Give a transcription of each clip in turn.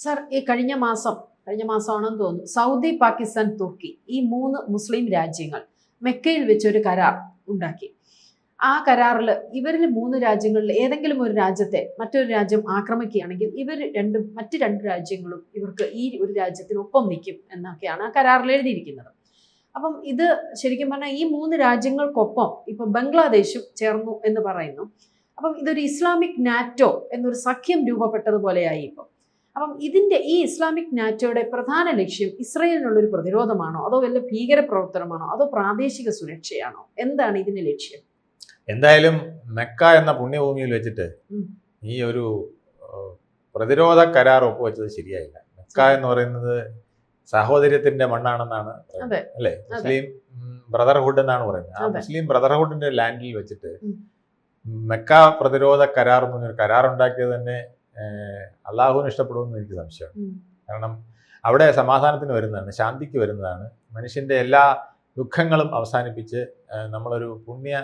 Sir, ഈ കഴിഞ്ഞ മാസമാണെന്ന് തോന്നുന്നു, സൗദി, പാകിസ്ഥാൻ, തുർക്കി ഈ 3 മുസ്ലിം രാജ്യങ്ങൾ മെക്കയിൽ വെച്ചൊരു കരാർ ഉണ്ടാക്കി. ആ കരാറിൽ ഇവരിൽ 3 രാജ്യങ്ങളിൽ ഏതെങ്കിലും ഒരു രാജ്യത്തെ മറ്റൊരു രാജ്യം ആക്രമിക്കുകയാണെങ്കിൽ മറ്റ് രണ്ട് രാജ്യങ്ങളും ഇവർക്ക് ഈ ഒരു രാജ്യത്തിനൊപ്പം നിൽക്കും എന്നൊക്കെയാണ് ആ കരാറിൽ എഴുതിയിരിക്കുന്നത്. അപ്പം ഇത് ശരിക്കും പറഞ്ഞാൽ ഈ 3 രാജ്യങ്ങൾക്കൊപ്പം ഇപ്പം ബംഗ്ലാദേശും ചേർന്നു എന്ന് പറയുന്നു. അപ്പം ഇതൊരു ഇസ്ലാമിക് നാറ്റോ എന്നൊരു സഖ്യം രൂപപ്പെട്ടതുപോലെയായി ഇപ്പം. അപ്പം ഈ ഇസ്ലാമിക് നാറ്റോയുടെ പ്രധാന ലക്ഷ്യം ഇസ്രയേലിനുള്ളൊരു പ്രതിരോധമാണോ, അതോ വല്ല ഭീകര പ്രവർത്തനമാണോ, അതോ പ്രാദേശിക സുരക്ഷയാണോ? എന്താണ് ഇതിന്റെ ലക്ഷ്യം? എന്തായാലും മെക്ക എന്ന പുണ്യഭൂമിയിൽ വെച്ചിട്ട് ഈ ഒരു പ്രതിരോധ കരാർ ഒപ്പുവെച്ചത് ശരിയായില്ല. മെക്ക എന്ന് പറയുന്നത് സഹോദര്യത്തിന്റെ മണ്ണാണെന്നാണ് അല്ലെ, മുസ്ലിം ബ്രദർഹുഡ് എന്നാണ് പറയുന്നത്. ആ മുസ്ലിം ബ്രദർഹുഡിന്റെ ലാൻഡിൽ വെച്ചിട്ട് മെക്ക പ്രതിരോധ കരാർ എന്ന് പറഞ്ഞൊരു കരാർ ഉണ്ടാക്കിയത് തന്നെ അള്ളാഹുവിന് ഇഷ്ടപ്പെടുമെന്ന് എനിക്ക് സംശയമാണ്. കാരണം അവിടെ സമാധാനത്തിന് വരുന്നതാണ്, ശാന്തിക്ക് വരുന്നതാണ്, മനുഷ്യന്റെ എല്ലാ ദുഃഖങ്ങളും അവസാനിപ്പിച്ച് നമ്മളൊരു പുണ്യ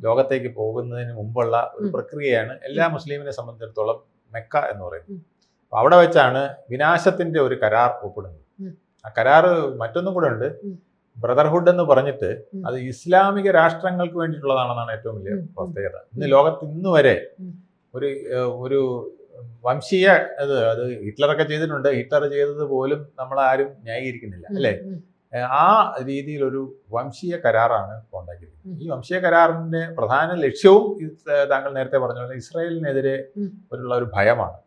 ലോകത്തേക്ക് പോകുന്നതിന് മുമ്പുള്ള ഒരു പ്രക്രിയയാണ് എല്ലാ മുസ്ലിമിനെ സംബന്ധിച്ചിടത്തോളം മെക്ക എന്ന് പറയുന്നത്. അപ്പൊ അവിടെ വെച്ചാണ് വിനാശത്തിന്റെ ഒരു കരാർ ഒപ്പിടുന്നത്. ആ കരാർ മറ്റൊന്നും കൂടെ ഉണ്ട്, ബ്രദർഹുഡ് എന്ന് പറഞ്ഞിട്ട് അത് ഇസ്ലാമിക രാഷ്ട്രങ്ങൾക്ക് വേണ്ടിയിട്ടുള്ളതാണെന്നാണ് ഏറ്റവും വലിയ പ്രത്യേകത. ഇന്ന് ലോകത്ത് ഇന്ന് വരെ ഒരു വംശീയ അത് ഹിറ്റ്ലറൊക്കെ ചെയ്തിട്ടുണ്ട്. ഹിറ്റ്ലർ ചെയ്തത് പോലും നമ്മളാരും ന്യായീകരിക്കുന്നില്ല അല്ലേ. ആ രീതിയിലൊരു വംശീയ കരാറാണ് ഉണ്ടാക്കിയിരിക്കുന്നത്. ഈ വംശീയ കരാറിന്റെ പ്രധാന ലക്ഷ്യവും താങ്കൾ നേരത്തെ പറഞ്ഞ പോലെ ഇസ്രായേലിനെതിരെ ഒരു ഭയമാണ്.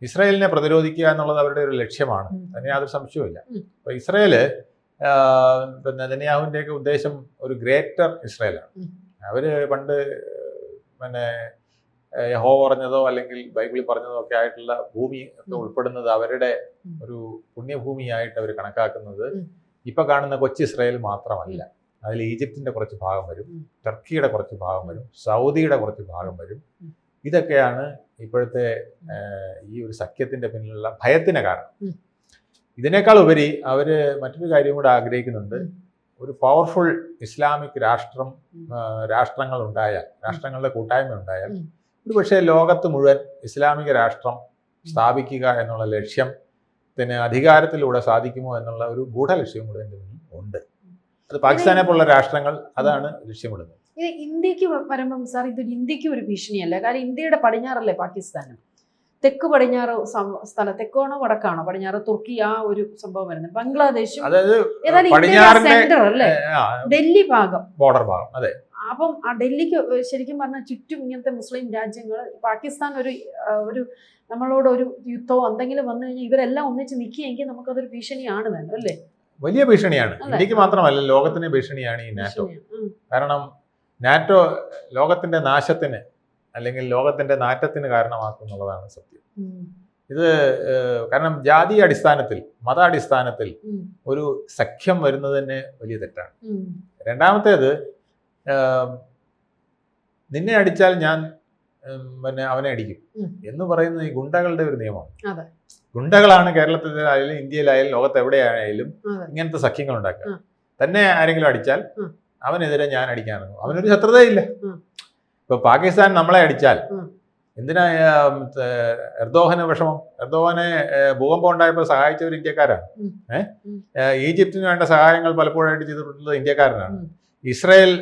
ഇസ്രായേലിനെ പ്രതിരോധിക്കുക എന്നുള്ളത് അവരുടെ ഒരു ലക്ഷ്യമാണ്, അതിന് യാതൊരു സംശയവുമില്ല. അപ്പൊ ഇസ്രായേല് നെതന്യാഹുവിൻ്റെയൊക്കെ ഉദ്ദേശം ഒരു ഗ്രേറ്റർ ഇസ്രായേലാണ്. അവര് പണ്ട് യഹോവ പറഞ്ഞതോ അല്ലെങ്കിൽ ബൈബിളിൽ പറഞ്ഞതോ ഒക്കെ ആയിട്ടുള്ള ഭൂമി ഒക്കെ ഉൾപ്പെടുന്നത് അവരുടെ ഒരു പുണ്യഭൂമിയായിട്ട് അവർ കണക്കാക്കുന്നത് ഇപ്പൊ കാണുന്ന കൊച്ചി ഇസ്രായേൽ മാത്രമല്ല. അതിൽ ഈജിപ്തിന്റെ കുറച്ച് ഭാഗം വരും, ടർക്കിയുടെ കുറച്ച് ഭാഗം വരും, സൗദിയുടെ കുറച്ച് ഭാഗം വരും. ഇതൊക്കെയാണ് ഇപ്പോഴത്തെ ഈ ഒരു സഖ്യത്തിന്റെ പിന്നിലുള്ള ഭയത്തിന് കാരണം. ഇതിനേക്കാൾ ഉപരി അവര് മറ്റൊരു കാര്യം കൂടെ ആഗ്രഹിക്കുന്നുണ്ട്. ഒരു പവർഫുൾ ഇസ്ലാമിക് രാഷ്ട്രങ്ങൾ ഉണ്ടായാൽ, രാഷ്ട്രങ്ങളുടെ കൂട്ടായ്മ ഉണ്ടായാൽ ഒരു പക്ഷേ ലോകത്ത് മുഴുവൻ ഇസ്ലാമിക രാഷ്ട്രം സ്ഥാപിക്കുക എന്നുള്ള ലക്ഷ്യത്തിന് അധികാരത്തിലൂടെ സാധിക്കുമോ എന്നുള്ള ഒരു ഗൂഢലക്ഷ്യം കൂടെ എൻ്റെ മുന്നിൽ ഉണ്ട്. അത് പാകിസ്ഥാനെ പോലുള്ള രാഷ്ട്രങ്ങൾ അതാണ് ലക്ഷ്യമിടുന്നത്. ഇത് ഇന്ത്യക്ക് വരുമ്പം സാർ, ഇതൊരു ഇന്ത്യക്ക് ഒരു ഭീഷണിയല്ല. കാരണം ഇന്ത്യയുടെ പടിഞ്ഞാറല്ലേ പാകിസ്ഥാനും, തെക്ക് പടിഞ്ഞാറ് സ്ഥലം, തെക്കാണോ വടക്കാണോ പടിഞ്ഞാറ് തുർക്കി, ആ ഒരു സംഭവം വരുന്നത്. ബംഗ്ലാദേശും സെന്റർ അല്ലേ, ഡൽഹി ഭാഗം, ബോർഡർ ഭാഗം. അതെ. അപ്പം ആ ഡൽഹിക്ക് ശരിക്കും പറഞ്ഞാൽ ചുറ്റും ഇങ്ങനത്തെ മുസ്ലിം രാജ്യങ്ങൾ, പാകിസ്ഥാൻ ഒരു നമ്മളോട് ഒരു യുദ്ധമോ എന്തെങ്കിലും വന്നു കഴിഞ്ഞാൽ ഇവരെല്ലാം ഒന്നിച്ച് നിൽക്കുകയെങ്കിൽ നമുക്കതൊരു ഭീഷണിയാണ് തന്നെ അല്ലേ. വലിയ ഭീഷണിയാണ്. ഇന്ത്യക്ക് മാത്രമല്ല, ലോകത്തിന് ഭീഷണിയാണ് ഈ നാറ്റോ. കാരണം നാറ്റോ ലോകത്തിന്റെ നാശത്തിന് അല്ലെങ്കിൽ ലോകത്തിന്റെ നാറ്റത്തിന് കാരണമാക്കുന്നുള്ളതാണ് സത്യം. ഇത് കാരണം ജാതീയ അടിസ്ഥാനത്തിൽ, മതാടിസ്ഥാനത്തിൽ ഒരു സഖ്യം വരുന്നത് തന്നെ വലിയ തെറ്റാണ്. രണ്ടാമത്തേത്, നിന്നെ അടിച്ചാൽ ഞാൻ അവനെ അടിക്കും എന്ന് പറയുന്നത് ഈ ഗുണ്ടകളുടെ ഒരു നിയമമാണ്. ഗുണ്ടകളാണ് കേരളത്തിലായാലും ഇന്ത്യയിലായാലും ലോകത്ത് എവിടെയായാലും ഇങ്ങനത്തെ സഖ്യങ്ങൾ ഉണ്ടാക്കുക. തന്നെ ആരെങ്കിലും അടിച്ചാൽ അവനെതിരെ ഞാൻ അടിക്കാനോ, അവനൊരു ശത്രുതയില്ല. ഇപ്പൊ പാകിസ്ഥാൻ നമ്മളെ അടിച്ചാൽ എന്തിനാ എർദോഗന് വിഷമം? എർദോഗനെ ഭൂകമ്പം ഉണ്ടായപ്പോൾ സഹായിച്ചവർ ഇന്ത്യക്കാരാണ്. ഈജിപ്തിന് വേണ്ട സഹായങ്ങൾ പലപ്പോഴായിട്ട് ചെയ്തിട്ടുള്ളത് ഇന്ത്യക്കാരനാണ്. ഇസ്രായേൽ,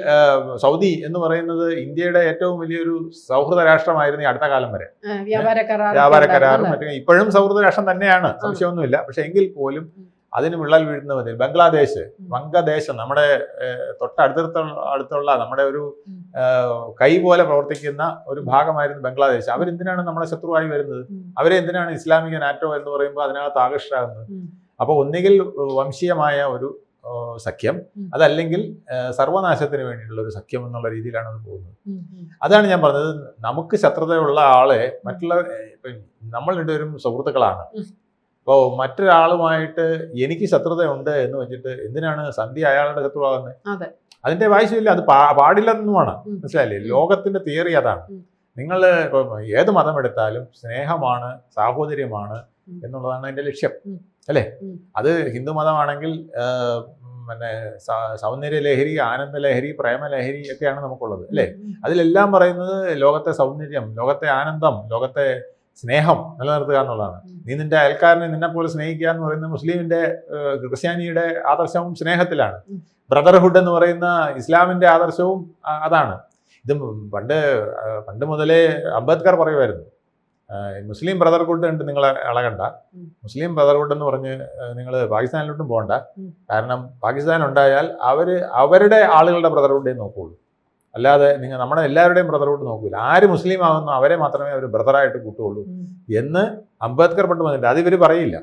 സൗദി എന്ന് പറയുന്നത് ഇന്ത്യയുടെ ഏറ്റവും വലിയൊരു സൗഹൃദ രാഷ്ട്രമായിരുന്നു ഈ അടുത്ത കാലം വരെ. വ്യാപാര കരാറും മറ്റും ഇപ്പോഴും സൗഹൃദ രാഷ്ട്രം തന്നെയാണ്, സംശയമൊന്നുമില്ല. പക്ഷെ എങ്കിൽ പോലും അതിന് വിള്ളൽ വീഴുന്നവർ വംഗദേശം, നമ്മുടെ അടുത്തുള്ള നമ്മുടെ ഒരു കൈ പോലെ പ്രവർത്തിക്കുന്ന ഒരു ഭാഗമായിരുന്നു ബംഗ്ലാദേശ്. അവരെന്തിനാണ് നമ്മളെ ശത്രുവായി വരുന്നത്? അവരെ എന്തിനാണ് ഇസ്ലാമിക നാറ്റോ എന്ന് പറയുമ്പോൾ അതിനകത്ത് ആകർഷകരാകുന്നത്? അപ്പോൾ ഒന്നുകിൽ വംശീയമായ ഒരു സഖ്യം, അതല്ലെങ്കിൽ സർവനാശത്തിന് വേണ്ടിയിട്ടുള്ള ഒരു സഖ്യം എന്നുള്ള രീതിയിലാണ് അത് പോകുന്നത്. അതാണ് ഞാൻ പറഞ്ഞത്, നമുക്ക് ശത്രുതയുള്ള ആളെ നമ്മൾ രണ്ടുപേരും സുഹൃത്തുക്കളാണ്. അപ്പോൾ മറ്റൊരാളുമായിട്ട് എനിക്ക് ശത്രുതയുണ്ട് എന്ന് വെച്ചിട്ട് എന്തിനാണ് സന്ധ്യ അയാളുടെ ശത്രുവാകുന്നത്? അതിന്റെ ആവശ്യമില്ല, അത് പാടില്ലെന്നുമാണ്. മനസ്സിലായില്ലേ? ലോകത്തിന്റെ തിയറി അതാണ്. നിങ്ങൾ ഇപ്പം ഏത് മതം എടുത്താലും സ്നേഹമാണ്, സാഹോദര്യമാണ് എന്നുള്ളതാണ് അതിന്റെ ലക്ഷ്യം അല്ലേ. അത് ഹിന്ദു മതമാണെങ്കിൽ സൗന്ദര്യ ലഹരി, ആനന്ദ ലഹരി, പ്രേമലഹരി ഒക്കെയാണ് നമുക്കുള്ളത് അല്ലേ. അതിലെല്ലാം പറയുന്നത് ലോകത്തെ സൗന്ദര്യം, ലോകത്തെ ആനന്ദം, ലോകത്തെ സ്നേഹം നിലനിർത്തുക എന്നുള്ളതാണ്. നീ നിന്റെ അയൽക്കാരനെ നിന്നെ പോലെ സ്നേഹിക്കുക എന്ന് പറയുന്ന മുസ്ലിമിന്റെ ക്രിസ്ത്യാനിയുടെ ആദർശവും സ്നേഹത്തിലാണ്. ബ്രദർഹുഡ് എന്ന് പറയുന്ന ഇസ്ലാമിന്റെ ആദർശവും അതാണ്. ഇത് പണ്ട് മുതലേ അംബേദ്കർ പറയുമായിരുന്നു, മുസ്ലിം ബ്രദർഹുഡ് ഉണ്ട് നിങ്ങൾ ഇളകണ്ട, മുസ്ലിം ബ്രദർഹുഡ് എന്ന് പറഞ്ഞ് നിങ്ങൾ പാകിസ്ഥാനിലോട്ടും പോകണ്ട, കാരണം പാകിസ്ഥാൻ ഉണ്ടായാൽ അവരുടെ ആളുകളുടെ ബ്രദർഹുഡേ നോക്കുകയുള്ളൂ, അല്ലാതെ നമ്മുടെ എല്ലാവരുടെയും ബ്രദർഹുഡ് നോക്കൂല. ആര് മുസ്ലിം ആകുന്നു അവരെ മാത്രമേ അവർ ബ്രദറായിട്ട് കൂട്ടുകയുള്ളൂ എന്ന് അംബേദ്കർ പണ്ട് വന്നിട്ട്. അത് ഇവർ പറയില്ല.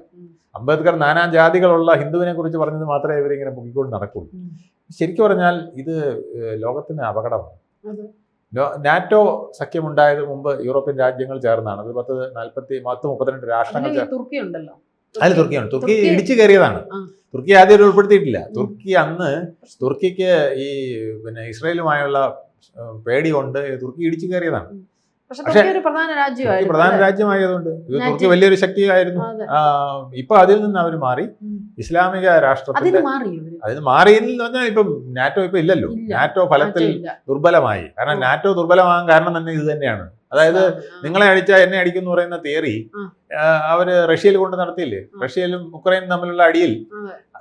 അംബേദ്കർ നാനാ ജാതികളുള്ള ഹിന്ദുവിനെ കുറിച്ച് പറഞ്ഞത് മാത്രമേ ഇവരിങ്ങനെ പൊക്കിക്കൊണ്ട് നടക്കുള്ളൂ. ശരിക്കും പറഞ്ഞാൽ ഇത് ലോകത്തിന് അപകടമാണ്. നാറ്റോ സഖ്യമുണ്ടായത് മുമ്പ് യൂറോപ്യൻ രാജ്യങ്ങൾ ചേർന്നാണ്. അത് 32 രാഷ്ട്രങ്ങൾ. അതിൽ തുർക്കിയാണ്. തുർക്കി ഇടിച്ചു കയറിയതാണ്. തുർക്കി ആദ്യം ഉൾപ്പെടുത്തിയിട്ടില്ല. തുർക്കിക്ക് ഈ ഇസ്രയേലുമായുള്ള പേടി കൊണ്ട് തുർക്കി ഇടിച്ചു കയറിയതാണ്. പക്ഷേ പ്രധാന രാജ്യമായതുകൊണ്ട് തുർക്കി വലിയൊരു ശക്തിയായിരുന്നു. ഇപ്പൊ അതിൽ നിന്ന് അവർ മാറി ഇസ്ലാമിക രാഷ്ട്രത്തിന്റെ അതിന് മാറിയെന്ന് പറഞ്ഞാൽ ഇപ്പം നാറ്റോ ഇപ്പൊ ഇല്ലല്ലോ. നാറ്റോ ഫലത്തിൽ ദുർബലമായി. കാരണം നാറ്റോ ദുർബലമാകാൻ കാരണം തന്നെ ഇത് തന്നെയാണ്. അതായത് നിങ്ങളെ അടിച്ചാൽ എന്നെ അടിക്കും എന്ന് പറയുന്ന തിയറി അവര് റഷ്യയിൽ കൊണ്ട് നടത്തിയില്ലേ. റഷ്യയിലും ഉക്രൈനും തമ്മിലുള്ള അടിയിൽ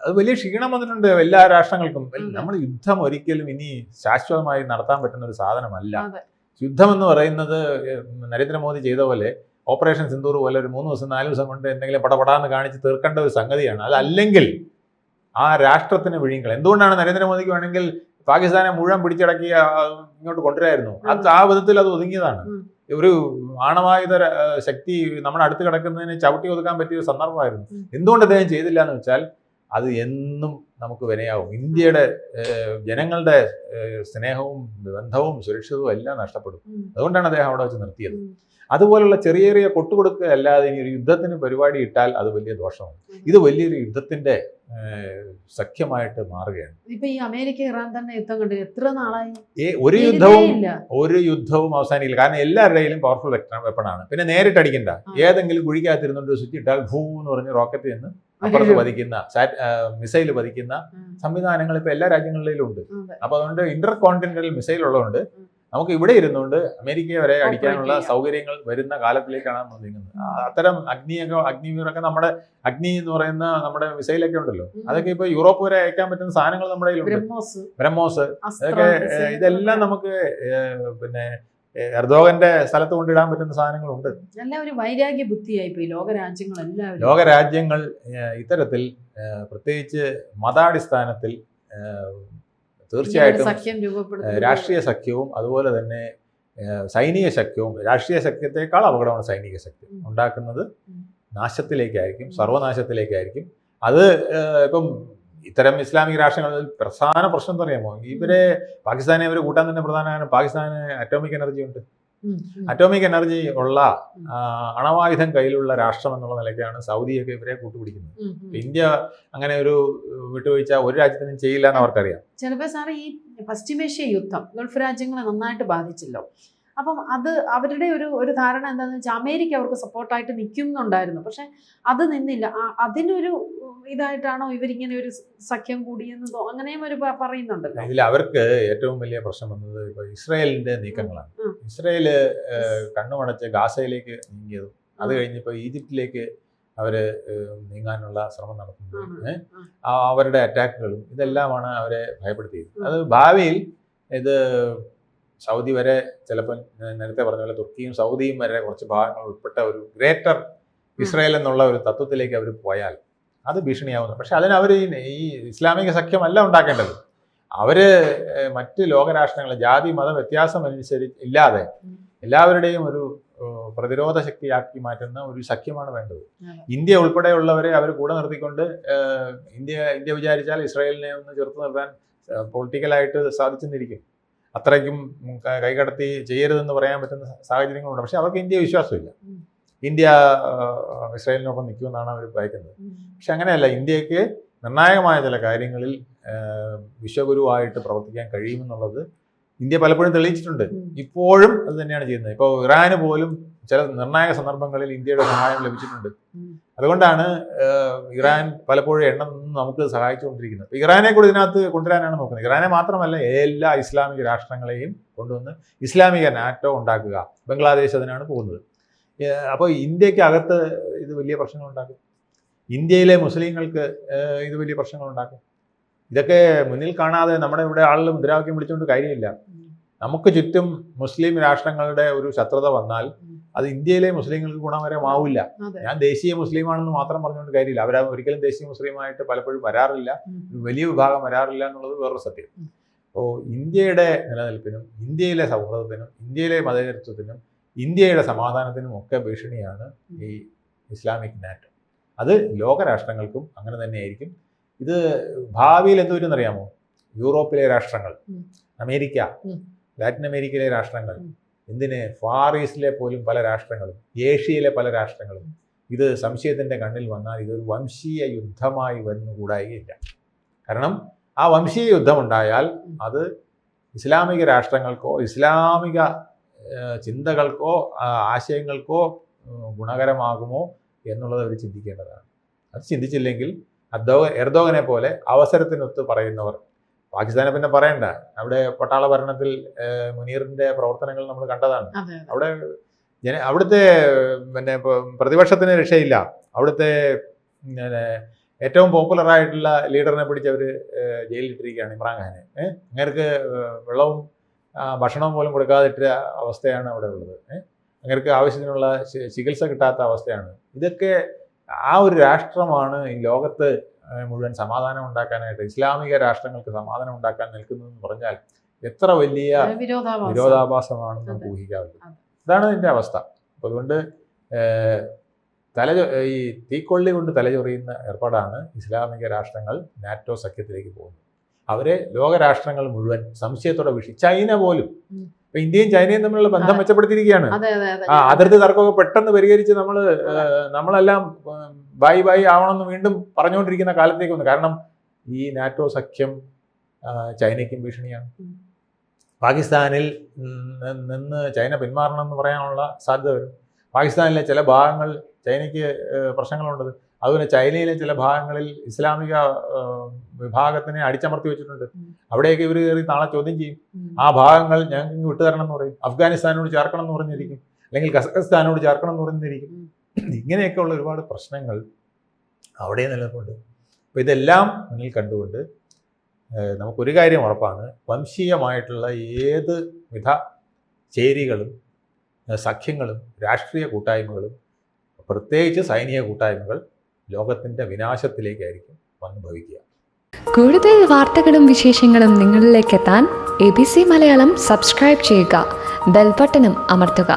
അത് വലിയ ക്ഷീണം വന്നിട്ടുണ്ട് എല്ലാ രാഷ്ട്രങ്ങൾക്കും. നമ്മൾ യുദ്ധം ഒരിക്കലും ഇനി ശാശ്വതമായി നടത്താൻ പറ്റുന്ന ഒരു സാധനമല്ല. യുദ്ധം എന്ന് പറയുന്നത് നരേന്ദ്രമോദി ചെയ്ത പോലെ ഓപ്പറേഷൻ സിന്ദൂർ പോലെ ഒരു 3 ദിവസം 4 ദിവസം കൊണ്ട് എന്തെങ്കിലും പടപടാന്ന് കാണിച്ച് തീർക്കേണ്ട ഒരു സംഗതിയാണ്. അതല്ലെങ്കിൽ ആ രാഷ്ട്രത്തിന് വിഴുങ്ങൾ. എന്തുകൊണ്ടാണ് നരേന്ദ്രമോദിക്ക് വേണമെങ്കിൽ പാകിസ്ഥാനെ മുഴുവൻ പിടിച്ചടക്കി ഇങ്ങോട്ട് കൊണ്ടുവരായിരുന്നു. ആ വിധത്തിൽ അത് ഒതുങ്ങിയതാണ്. ഒരു ആണവായുധ ശക്തി നമ്മുടെ അടുത്ത് കിടക്കുന്നതിന് ചവിട്ടി ഒതുക്കാൻ പറ്റിയ ഒരു സന്ദർഭമായിരുന്നു. എന്തുകൊണ്ട് അദ്ദേഹം ചെയ്തില്ല എന്ന് വെച്ചാൽ അത് എന്നും നമുക്ക് വിനയാവും. ഇന്ത്യയുടെ ജനങ്ങളുടെ സ്നേഹവും ബന്ധവും സുരക്ഷിതവും എല്ലാം നഷ്ടപ്പെടും. അതുകൊണ്ടാണ് അദ്ദേഹം അവിടെ വെച്ച് നിർത്തിയത്. അതുപോലുള്ള ചെറിയ ചെറിയ കൊട്ടുകൊടുക്കുക അല്ലാതെ ഇനി ഒരു യുദ്ധത്തിന് പരിപാടി ഇട്ടാൽ അത് വലിയ ദോഷമാണ്. ഇത് വലിയൊരു യുദ്ധത്തിന്റെ സഖ്യമായിട്ട് മാറുകയാണ്. ഇപ്പൊ ഈ അമേരിക്ക ഇറാൻ തന്നെ യുദ്ധം കണ്ടു എത്ര നാളായി? ഒരു യുദ്ധവും അവസാനിക്കില്ല. കാരണം എല്ലാവരുടെയും പവർഫുൾ വെപ്പണാണ്. പിന്നെ നേരിട്ട് അടിക്കണ്ട. ഏതെങ്കിലും കുഴിക്കകത്തിരുന്നുകൊണ്ട് സ്വിച്ച് ഇട്ടാൽ ഭൂ എന്ന് പറഞ്ഞ് റോക്കറ്റ് നിന്ന് അപ്പുറത്ത് പതിക്കുന്ന മിസൈൽ പതിക്കുന്ന സംവിധാനങ്ങൾ ഇപ്പൊ എല്ലാ രാജ്യങ്ങളിലും ഉണ്ട്. അപ്പൊ അതുകൊണ്ട് ഇന്റർ കോണ്ടിനെന്റൽ മിസൈൽ ഉള്ളതുകൊണ്ട് നമുക്ക് ഇവിടെ ഇരുന്നുകൊണ്ട് അമേരിക്കയെ വരെ അടിക്കാനുള്ള സൗകര്യങ്ങൾ വരുന്ന കാലത്തിലേക്കാണ് നമ്മൾ നീങ്ങുന്നത്. അത്തരം അഗ്നിവീറൊക്കെ നമ്മുടെ അഗ്നി എന്ന് പറയുന്ന നമ്മുടെ മിസൈലൊക്കെ ഉണ്ടല്ലോ, അതൊക്കെ ഇപ്പൊ യൂറോപ്പ് വരെ അയക്കാൻ പറ്റുന്ന സാധനങ്ങൾ നമ്മുടെ കയ്യിലുണ്ട്. ബ്രഹ്മോസ് അതൊക്കെ ഇതെല്ലാം നമുക്ക് പിന്നെ എർദോഗന്റെ സ്ഥലത്ത് കൊണ്ടിടാൻ പറ്റുന്ന സാധനങ്ങളുണ്ട്. ലോകരാജ്യങ്ങൾ ഇത്തരത്തിൽ രാജ്യങ്ങൾ ഇത്തരത്തിൽ തീർച്ചയായിട്ടും രാഷ്ട്രീയ സഖ്യവും അതുപോലെ തന്നെ സൈനിക ശക്തിയും, രാഷ്ട്രീയ ശക്തിയേക്കാൾ അപകടമാണ് സൈനിക ശക്തി ഉണ്ടാക്കുന്നത്. നാശത്തിലേക്കായിരിക്കും, സർവനാശത്തിലേക്കായിരിക്കും. അത് ഇപ്പം ഇത്തരം ഇസ്ലാമിക രാഷ്ട്രങ്ങളിൽ പ്രധാന പ്രശ്നം എന്താ അറിയാമോ? പാകിസ്ഥാനെ അവർ കൂട്ടാൻ തന്നെ പ്രധാന കാരണം പാകിസ്ഥാന് അറ്റോമിക് എനർജി ഉണ്ട്. അറ്റോമിക് എനർജി ഉള്ള അണവായുധം കയ്യിലുള്ള രാഷ്ട്രം എന്നുള്ള നിലയ്ക്കാണ് സൗദിയൊക്കെ ഇവരെ കൂട്ടുപിടിക്കുന്നത്. ഇന്ത്യ അങ്ങനെ ഒരു വിട്ടുവീഴ്ച ഒരു രാജ്യത്തിനും ചെയ്യില്ല എന്ന് അവർക്കറിയാം. ചിലപ്പോൾ സാറേ ഈ പശ്ചിമേഷ്യ യുദ്ധം ഗൾഫ് രാജ്യങ്ങളെ നന്നായിട്ട് ബാധിച്ചല്ലോ. അപ്പം അത് അവരുടെ ഒരു ധാരണ എന്താണെന്ന് വെച്ചാൽ അമേരിക്ക അവർക്ക് സപ്പോർട്ടായിട്ട് നിൽക്കുന്നുണ്ടായിരുന്നു. പക്ഷെ അത് നിന്നില്ല. അതിനൊരു ഇതായിട്ടാണോ ഇവരിങ്ങനെ ഒരു സഖ്യം കൂടിയെന്നതോ അങ്ങനെയും ഒരു പറയുന്നുണ്ടല്ലോ. ഇതിൽ അവർക്ക് ഏറ്റവും വലിയ പ്രശ്നം വന്നത് ഇപ്പൊ ഇസ്രായേലിന്റെ നീക്കങ്ങളാണ്. ഇസ്രായേല് കണ്ണുമടച്ച് ഗാസയിലേക്ക് നീങ്ങിയതും അത് കഴിഞ്ഞിപ്പോ ഈജിപ്തിലേക്ക് അവര് നീങ്ങാനുള്ള ശ്രമം നടത്തുന്നത്, അവരുടെ അറ്റാക്കുകളും ഇതെല്ലാമാണ് അവരെ ഭയപ്പെടുത്തിയത്. അത് ഭാവിയിൽ ഇത് സൗദി വരെ ചിലപ്പോൾ നേരത്തെ പറഞ്ഞ പോലെ തുർക്കിയും സൗദിയും വരെ കുറച്ച് ഭാഗങ്ങൾ ഉൾപ്പെട്ട ഒരു ഗ്രേറ്റർ ഇസ്രായേൽ എന്നുള്ള ഒരു തത്വത്തിലേക്ക് അവർ പോയാൽ അത് ഭീഷണിയാവുന്നു. പക്ഷെ അതിനവർ ഈ ഇസ്ലാമിക സഖ്യമല്ല ഉണ്ടാക്കേണ്ടത്. അവര് മറ്റ് ലോകരാഷ്ട്രങ്ങൾ ജാതി മത വ്യത്യാസം ഇല്ലാതെ എല്ലാവരുടെയും ഒരു പ്രതിരോധ ശക്തിയാക്കി മാറ്റുന്ന ഒരു സഖ്യമാണ് വേണ്ടത്. ഇന്ത്യ ഉൾപ്പെടെയുള്ളവരെ അവർ കൂടെ നിർത്തിക്കൊണ്ട് ഇന്ത്യ വിചാരിച്ചാൽ ഇസ്രായേലിനെ ഒന്ന് ചെറുത്ത് നിർത്താൻ പൊളിറ്റിക്കലായിട്ട് സാധിച്ചെന്നിരിക്കും. അത്രയ്ക്കും കൈകടത്തി ചെയ്യരുതെന്ന് പറയാൻ പറ്റുന്ന സാഹചര്യങ്ങളുണ്ട്. പക്ഷെ അവർക്ക് ഇന്ത്യ വിശ്വാസമില്ല. ഇന്ത്യ ഇസ്രായേലിനൊപ്പം നിൽക്കുമെന്നാണ് അവർ ഭയക്കുന്നത്. പക്ഷെ അങ്ങനെയല്ല. ഇന്ത്യക്ക് നിർണായകമായ ചില കാര്യങ്ങളിൽ വിശ്വഗുരുവായിട്ട് പ്രവർത്തിക്കാൻ കഴിയുമെന്നുള്ളത് ഇന്ത്യ പലപ്പോഴും തെളിയിച്ചിട്ടുണ്ട്. ഇപ്പോഴും അത് തന്നെയാണ് ചെയ്യുന്നത്. ഇപ്പോൾ ഇറാന് പോലും ചില നിർണായക സന്ദർഭങ്ങളിൽ ഇന്ത്യയുടെ സഹായം ലഭിച്ചിട്ടുണ്ട്. അതുകൊണ്ടാണ് ഇറാൻ പലപ്പോഴും എണ്ണ നമുക്ക് സഹായിച്ചുകൊണ്ടിരിക്കുന്നത്. ഇറാനെ കൂടി ഇതിനകത്ത് കൊണ്ടുവരാനാണ് നോക്കുന്നത്. ഇറാനെ മാത്രമല്ല എല്ലാ ഇസ്ലാമിക രാഷ്ട്രങ്ങളെയും കൊണ്ടുവന്ന് ഇസ്ലാമിക നാറ്റോ ഉണ്ടാക്കുക. ബംഗ്ലാദേശ് അതിനാണ് പോകുന്നത്. അപ്പോൾ ഇന്ത്യക്ക് അകത്ത് ഇത് വലിയ പ്രശ്നങ്ങളുണ്ടാക്കും, ഇന്ത്യയിലെ മുസ്ലിങ്ങൾക്ക് ഇത് വലിയ പ്രശ്നങ്ങളുണ്ടാക്കും. ഇതൊക്കെ മുന്നിൽ കാണാതെ നമ്മുടെ ഇവിടെ ആളുകൾ മുദ്രാവാക്യം വിളിച്ചുകൊണ്ട് കാര്യമില്ല. നമുക്ക് ചുറ്റും മുസ്ലിം രാഷ്ട്രങ്ങളുടെ ഒരു ശത്രുത വന്നാൽ അത് ഇന്ത്യയിലെ മുസ്ലിങ്ങൾക്ക് ഗുണകരമാവില്ല. ഞാൻ ദേശീയ മുസ്ലിമാണെന്ന് മാത്രം പറഞ്ഞുകൊണ്ട് കാര്യമില്ല. അവർ ഒരിക്കലും ദേശീയ മുസ്ലിമായിട്ട് പലപ്പോഴും വരാറില്ല, വലിയ വിഭാഗം വരാറില്ല എന്നുള്ളത് വേറൊരു സത്യം. അപ്പോൾ ഇന്ത്യയുടെ നിലനിൽപ്പിനും ഇന്ത്യയിലെ സൗഹൃദത്തിനും ഇന്ത്യയിലെ മതേതരത്വത്തിനും ഇന്ത്യയുടെ സമാധാനത്തിനും ഒക്കെ ഭീഷണിയാണ് ഈ ഇസ്ലാമിക് നാറ്റോ. അത് ലോകരാഷ്ട്രങ്ങൾക്കും അങ്ങനെ തന്നെയായിരിക്കും. ഇത് ഭാവിയിൽ എന്തുവരുമെന്നറിയാമോ? യൂറോപ്പിലെ രാഷ്ട്രങ്ങൾ, അമേരിക്ക, ലാറ്റിൻ അമേരിക്കയിലെ രാഷ്ട്രങ്ങൾ, എന്തിന് ഫാർ ഈസ്റ്റിലെ പോലും പല രാഷ്ട്രങ്ങളും, ഏഷ്യയിലെ പല രാഷ്ട്രങ്ങളും ഇത് സംശയത്തിൻ്റെ കണ്ണിൽ വന്നാൽ ഇതൊരു വംശീയ യുദ്ധമായി വന്നുകൂടായില്ല. കാരണം ആ വംശീയ യുദ്ധമുണ്ടായാൽ അത് ഇസ്ലാമിക രാഷ്ട്രങ്ങൾക്കോ ഇസ്ലാമിക ചിന്തകൾക്കോ ആശയങ്ങൾക്കോ ഗുണകരമാകുമോ എന്നുള്ളത് അവർ ചിന്തിക്കേണ്ടതാണ്. അത് ചിന്തിച്ചില്ലെങ്കിൽ എർദോഗനെ പോലെ അവസരത്തിനൊത്ത് പറയുന്നവർ, പാകിസ്ഥാനെ പിന്നെ പറയണ്ട, അവിടെ പട്ടാള ഭരണത്തിൽ മുനീറിന്റെ പ്രവർത്തനങ്ങൾ നമ്മൾ കണ്ടതാണ്. അവിടെ അവിടുത്തെ പിന്നെ പ്രതിപക്ഷത്തിന് രക്ഷയില്ല. അവിടുത്തെ ഏറ്റവും പോപ്പുലറായിട്ടുള്ള ലീഡറിനെ പിടിച്ച് അവർ ജയിലിലിട്ടിരിക്കുകയാണ്, ഇമ്രാൻഖാനെ. അങ്ങേർക്ക് വെള്ളവും ഭക്ഷണവും പോലും കൊടുക്കാതിട്ട അവസ്ഥയാണ് അവിടെ ഉള്ളത്. അങ്ങേർക്ക് ആവശ്യത്തിനുള്ള ചികിത്സ കിട്ടാത്ത അവസ്ഥയാണ്. ഇതൊക്കെ ആ ഒരു രാഷ്ട്രമാണ് ഈ ലോകത്ത് മുഴുവൻ സമാധാനം ഉണ്ടാക്കാനായിട്ട്, ഇസ്ലാമിക രാഷ്ട്രങ്ങൾക്ക് സമാധാനം ഉണ്ടാക്കാൻ നിൽക്കുന്നതെന്ന് പറഞ്ഞാൽ എത്ര വലിയ വിരോധാഭാസമാണെന്ന് നമുക്ക് ഊഹിക്കാവുന്നത്. ഇതാണ് ഇതിൻ്റെ അവസ്ഥ. അപ്പോൾ അതുകൊണ്ട് ഈ തീക്കൊള്ളി കൊണ്ട് തലചൊറിയുന്ന ഏർപ്പാടാണ് ഇസ്ലാമിക രാഷ്ട്രങ്ങൾ നാറ്റോ സഖ്യത്തിലേക്ക് പോകുന്നത്. അവരെ ലോകരാഷ്ട്രങ്ങൾ മുഴുവൻ സംശയത്തോടെ വീക്ഷി, ചൈന പോലും. ഇപ്പൊ ഇന്ത്യയും ചൈനയും തമ്മിലുള്ള ബന്ധം മെച്ചപ്പെടുത്തിയിരിക്കുകയാണ്. അതിർത്തി തർക്കമൊക്കെ പെട്ടെന്ന് പരിഹരിച്ച് നമ്മളെല്ലാം ബൈ ബൈ ആവണമെന്ന് വീണ്ടും പറഞ്ഞുകൊണ്ടിരിക്കുന്ന കാലത്തേക്ക് വന്നു. കാരണം ഈ നാറ്റോ സഖ്യം ചൈനയ്ക്കും ഭീഷണിയാണ്. പാകിസ്ഥാനിൽ നിന്ന് ചൈന പിന്മാറണം എന്ന് പറയാനുള്ള സാധ്യത വരും. പാകിസ്ഥാനിലെ ചില ഭാഗങ്ങൾ ചൈനയ്ക്ക് പ്രശ്നങ്ങളുണ്ട്. അതുപോലെ ചൈനയിലെ ചില ഭാഗങ്ങളിൽ ഇസ്ലാമിക വിഭാഗത്തിനെ അടിച്ചമർത്തി വെച്ചിട്ടുണ്ട്. അവിടെയൊക്കെ ഇവർ കയറി നാളെ ചോദ്യം ചെയ്യും. ആ ഭാഗങ്ങൾ ഞങ്ങൾക്ക് വിട്ടുതരണം എന്ന് പറയും. അഫ്ഗാനിസ്ഥാനോട് ചേർക്കണം എന്ന് പറഞ്ഞിരിക്കും, അല്ലെങ്കിൽ കസഖസ്ഥാനോട് ചേർക്കണം എന്ന് പറഞ്ഞിരിക്കും. ഇങ്ങനെയൊക്കെയുള്ള ഒരുപാട് പ്രശ്നങ്ങൾ അവിടെ നിലനിൽപ്പുണ്ട്. അപ്പോൾ ഇതെല്ലാം മുന്നിൽ കണ്ടുകൊണ്ട് നമുക്കൊരു കാര്യം ഉറപ്പാണ്, വംശീയമായിട്ടുള്ള ഏത് വിധ ചേരികളും സഖ്യങ്ങളും രാഷ്ട്രീയ കൂട്ടായ്മകളും പ്രത്യേകിച്ച് സൈനിക കൂട്ടായ്മകൾ ലോകത്തിൻ്റെ വിനാശത്തിലേക്കായിരിക്കും വന്നു ഭവിക്കുക. കൂടുതൽ വാർത്തകളും വിശേഷങ്ങളും നിങ്ങളിലേക്ക് എത്താൻ ABC മലയാളം സബ്സ്ക്രൈബ് ചെയ്യുക, ബെൽബട്ടനും അമർത്തുക.